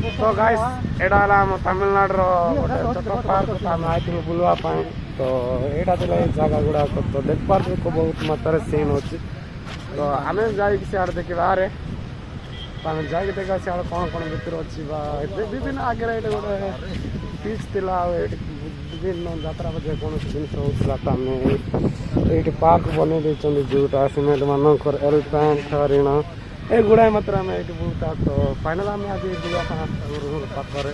तो गाइस एटा आम तमिलनाडु गोटे छोट पार्क आम आई बुलवाई तो यहाँ जगह गुड़ाक तो देख पार्क बहुत मात्रा सीन अच्छी तो आम जा सियाड़े देखा रे तो आम जा देखा सियाड़े कौन कौन भितर अच्छी विभिन्न आगे ये गोटे बीच थिला विभिन्न यात्रा जेको जिन होता तो आम ये पार्क बनई जोटा सीमेंट मानक एलिफेंट हरिण ये गुड़ाए मात्रा आम ये बुलता तो फाइनाल आम आज पाखरे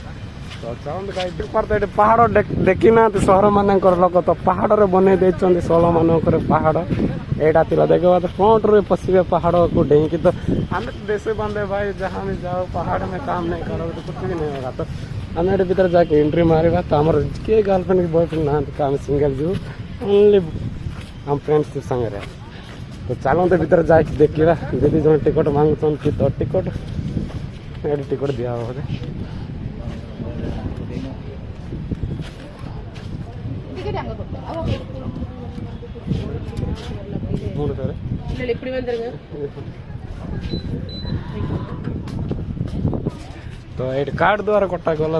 तो चलते पार्थ ये पहाड़ देखी ना सहर मानक लोक तो पहाड़ बनई षोल मानक पहाड़ यहाँ थी देखा तो फ्रंट रे पशे पहाड़ को डेंकी तो आम देश बांधे भाई जहाँ भी जाओ पहाड़ में काम नहीं करो तो कुछ भी नहीं होगा तो आम ये भीतर जाके एंट्री मारे तो आम किए गर्लफ्रेंड बॉयफ्रेंड ना तो आम सिंगल जीव ओनली आम फ्रेंड्स संगे तो चलते भीतर जाके देखा दीदी जो टिकट मांगुन कि तो टिकट ये टिकट दिया बोले तो ये कार्ड द्वारा कटा गला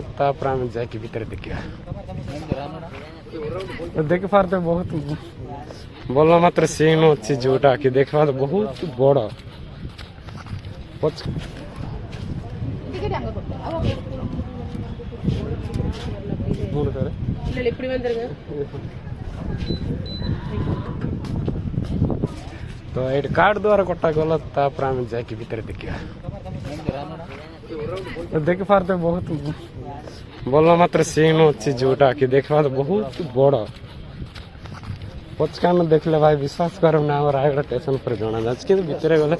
आम जाकि भीतर देखा देख पार्थ बहुत भल मात्र सीन अच्छी जोटा कि देखा तो बहुत बड़ तो ये कार्ड द्वारा कटा गला आम जाकि भीतर देखा देख पार्थ बहुत भल मात्र सीन अच्छी जोटा कि देखा तो बहुत बड़ पचकान देखले भाई विश्वास कर रायगढ़ स्टेशन पर जना जाए कि भितर गले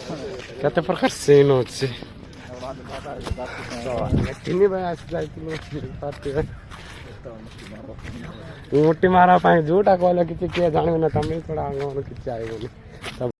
केते प्रकार सीन अच्छे तीन भाई आसी जाइए मुट्टी मारा जोटा कहले कि जानवे ना तमिल छड़ा कि आईबनी।